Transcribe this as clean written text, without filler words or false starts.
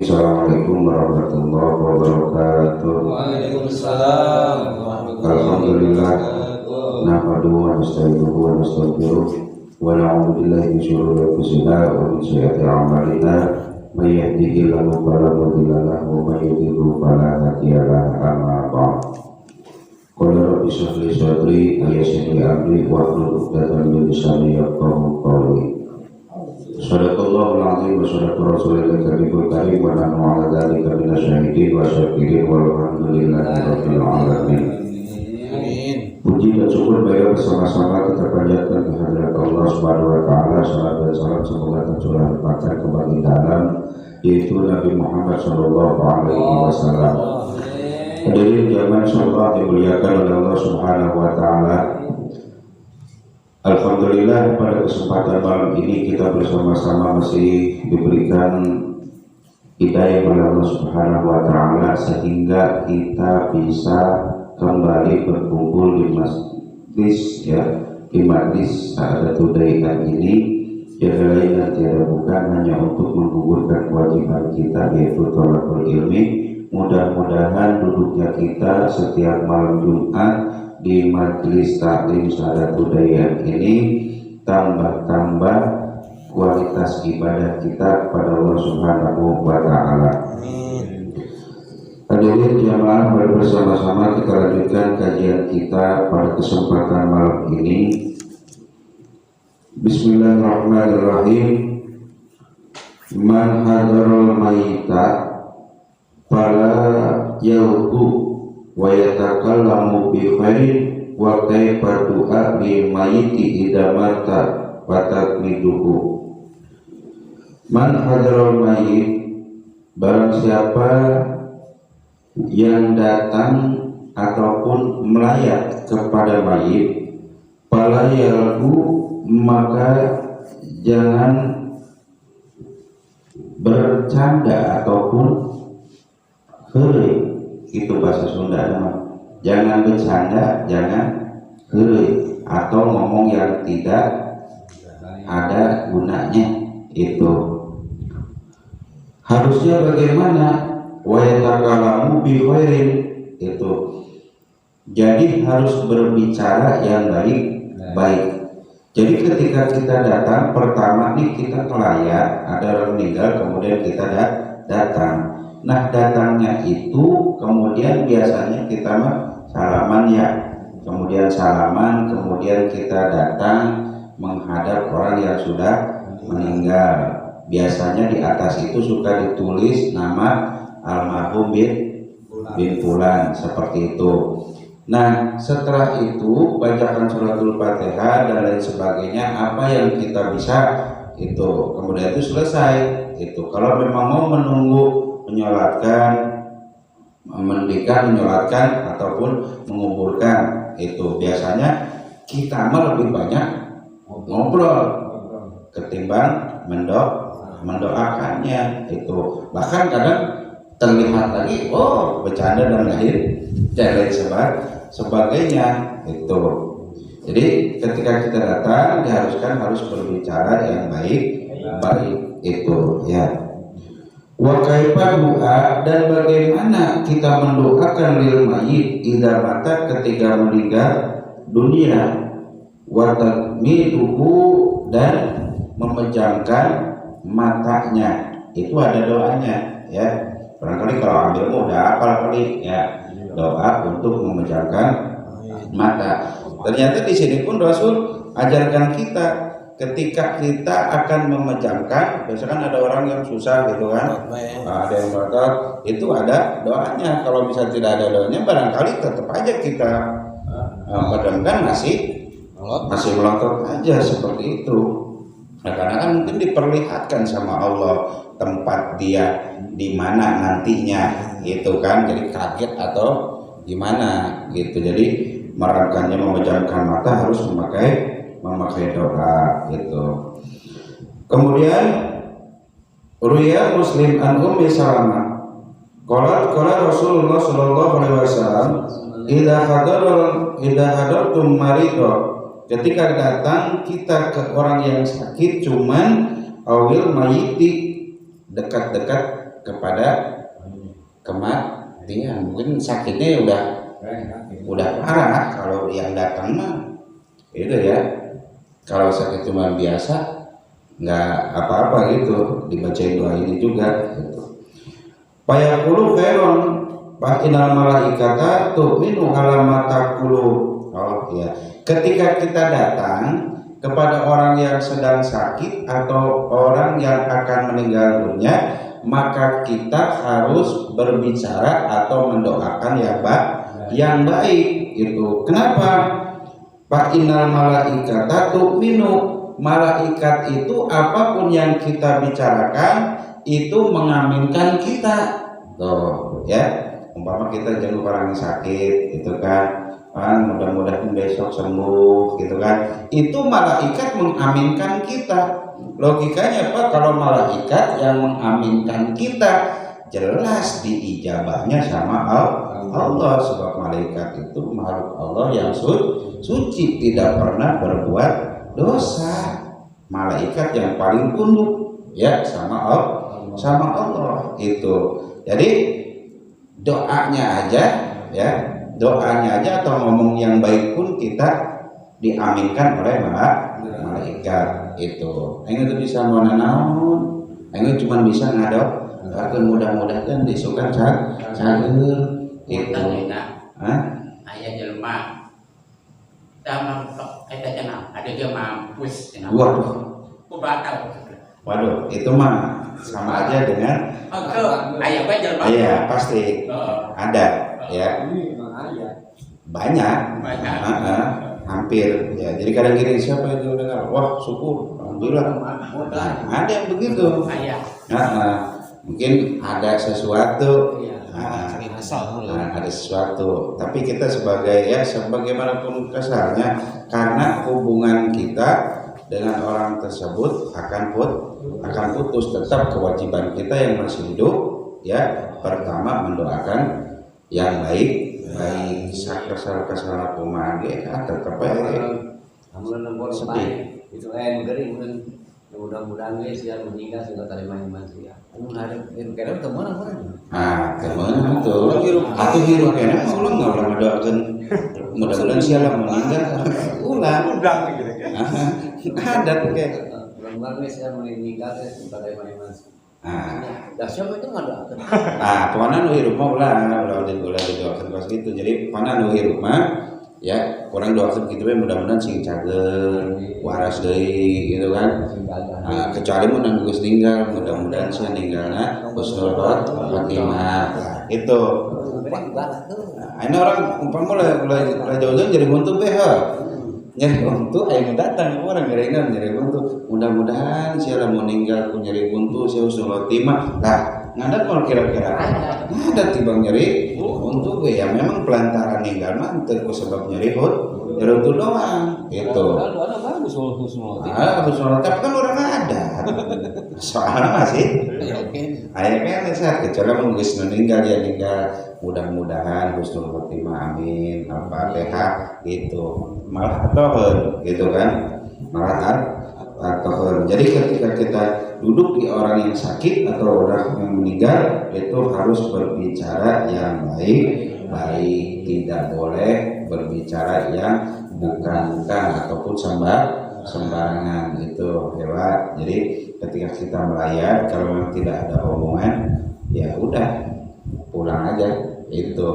Assalamualaikum warahmatullahi wabarakatuh. Waalaikumsalam warahmatullahi Alhamdulillah. wabarakatuh. Nahmaduhu wa nasta'inuhu wa nastaghfiruh wa na'udzu billahi min shururi anfusina wa min sayyiati a'malina. May yahdihillahu fala mudilla lahu wa may yudlil fala hadiya lahu. Amma ba'd. Qala rabbi shrah li sadri wa yassir li amri wahlul 'uqdatam min lisani yafqahu qawli. Sadaqallahul azim wa sadaqa rasulil karim wa nahnu 'ala dzalika minasyahidin wa syakirin walhamdulillahi rabbil alamin. Amin. Puji dan syukur baik bersama-sama kita panjatkan kehadirat Allah Subhanahu wa taala. Salam dan salam semoga tercurah limpahkan ke baginda alam yaitu Nabi Muhammad sallallahu alaihi wasallam. Hadirin jamaah insyaallah dimuliakan oleh Allah Subhanahu wa taala. Alhamdulillah pada kesempatan malam ini kita bersama-sama masih diberikan hidayah oleh Allah Subhanahu wa taala sehingga kita bisa kembali berkumpul di majlis Sa'adatul Dai'at ini. Tiada lain dan tiada bukan hanya untuk menggugurkan kewajiban kita yaitu thalabul ilmi. Mudah-mudahan duduknya kita setiap malam Jumat di majelis taklim Sa'adatul Dai'at ini tambah-tambah kualitas ibadah kita kepada Allah Subhanahu wa taala. Hadirin jamaah, bersama-sama kita lanjutkan kajian kita pada kesempatan malam ini. Bismillahirrahmanirrahim. Man hadarul mayita fala yalqu wa yatakallamu bi khairin wa kaifa du'a bi mayiti idza mata wa taqmiduhu. Man hadarul mayit, barang siapa yang datang ataupun melayat kepada mayit, fala yalqu, maka jangan bercanda ataupun heureuy. Itu bahasa Sunda namanya. Jangan bercanda, jangan heureuy, atau ngomong yang tidak ada gunanya. Itu harusnya bagaimana? Wa yatakalamu bi khairin. Itu jadi harus berbicara yang baik. Jadi ketika kita datang, pertama nih kita melayat, ada orang meninggal, kemudian kita datang. Nah, datangnya itu kemudian biasanya kita salaman ya, kemudian salaman, kemudian kita datang menghadap orang yang sudah meninggal. Biasanya di atas itu suka ditulis nama almarhum bin Fulan, seperti itu. Nah, setelah itu bacakan suratul Fatihah dan lain sebagainya, apa yang kita bisa itu, kemudian itu selesai. Itu kalau memang mau menunggu menyolatkan, menyolatkan ataupun menguburkan, itu biasanya kita lebih banyak ngobrol ketimbang mendoakannya. Itu bahkan kadang terlihat lagi bercanda dan lain sebagainya. Itu jadi ketika kita datang diharuskan harus berbicara yang baik itu ya. Wa kaifa du'a, dan bagaimana kita mendoakan lil mayyit idza mata, ketika meninggal dunia. Wa taqmiduhu, dan memejamkan matanya. Itu ada doanya ya. Barangkali kalau ambil udah hafal kali ya, doa untuk memejamkan mata. Ternyata di sini pun Rasul ajarkan kita ketika kita akan memejamkan, biasanya ada orang yang susah gitu kan, ada yang berotot, itu ada doanya. Kalau bisa tidak ada doanya, barangkali tetap aja kita padamkan masih melotot aja seperti itu. Nah, karena kan mungkin diperlihatkan sama Allah tempat dia di mana nantinya, gitu kan, jadi kaget atau gimana gitu. Jadi merakannya memejamkan mata harus memakai doa gitu. Kemudian Ruya Muslim an Ummi Salamah qala Rasulullah sallallahu alaihi wasallam idza hadartum maridha, ketika datang kita ke orang yang sakit, cuman awil mayiti, dekat-dekat kepada kematian. Mungkin sakitnya udah parah kalau yang datang mah itu ya. Kalau sakit cuma biasa nggak apa-apa gitu, dibacain doa ini juga gitu. Fayaqulu khairon fa innal malaikata tu'minu ala ma taqulu. Oh ya, ketika kita datang kepada orang yang sedang sakit atau orang yang akan meninggal dunia, maka kita harus berbicara atau mendoakan yang baik itu. Kenapa? Fa innal malaikata tu'minu, malaikat itu apapun yang kita bicarakan itu mengaminkan kita. Tuh ya, umpama kita jenguk orang yang sakit itu kan, mudah-mudahan besok sembuh gitu kan, itu malaikat mengaminkan kita. Logikanya Pak, kalau malaikat yang mengaminkan kita, jelas diijabahnya sama Allah, sebab malaikat itu makhluk Allah yang suci, tidak pernah berbuat dosa. Malaikat yang paling tunduk ya sama Allah itu. Jadi doanya aja ya, doanya aja atau ngomong yang baik pun kita diaminkan oleh malaikat itu. Aing itu bisa naon, aing cuma bisa ngadok. Akan mudah-mudahan disukan cager itu. Ayah jelema sama kita jenang ada dia mampus jenang. Waduh, itu mah sama aja dengan ayah apa jelema? Iya, pasti ada ya. Banyak. Hampir ya. Jadi kadang gini, siapa yang dengar? Wah, syukur, alhamdulillah. Ada yang begitu. Mungkin ada sesuatu. Ada sesuatu, tapi kita sebagai ya sebagaimanapun kesalnya, karena hubungan kita dengan orang tersebut akan putus, tetap kewajiban kita yang masih hidup ya, pertama mendoakan yang baik kesal kumaha ge tetap bae sedih itu negeri mudah-mudahan guys yang meninggal sudah terima iman sih ya. Ada kira teman teman tuh atau hirup kena ulang nggak ulang doakan mudah-mudahan siapa meninggal ulang gitu kan adat kayak mudah-mudahan guys yang meninggal sudah terima iman sih. Dah siapa itu nggak doakan? Kemana nu hirup mah ulah didoakan pas gitu. Jadi mana nu hirup mah ya orang doakan gitu mudah-mudahan sing cager waras deui gitu kan. Kecuali mun nang geus ninggal, mudah-mudahan sih ninggalna husnul khotimah itu. Ini orang umpama mulai jauh-jauh jadi buntu teh nyeri buntu aya datang orang gerengan nyeri buntu, mudah-mudahan siapa meninggal ku nyeri buntu sia husnul khotimah. Lah ngadat mau kira-kira ngadat tibang nyeri buntu ya, memang pelantaran ninggal mah teu sebab nyeri buntu doang gitu. Ada bagus husnul khotimah. Tapi kan orang ada. Soalnya masih aya kan saat kecuali mun geus meninggal ya ninggal mudah-mudahan husnul khotimah amin al-fatihah gitu. Malah atohun gitu kan, malah atohun. Jadi ketika kita duduk di orang yang sakit atau orang yang meninggal, itu harus berbicara yang baik, tidak boleh berbicara yang bukan ataupun sembarangan gitu ya Pak. Jadi ketika kita melayat, kalau memang tidak ada omongan ya udah pulang aja itu.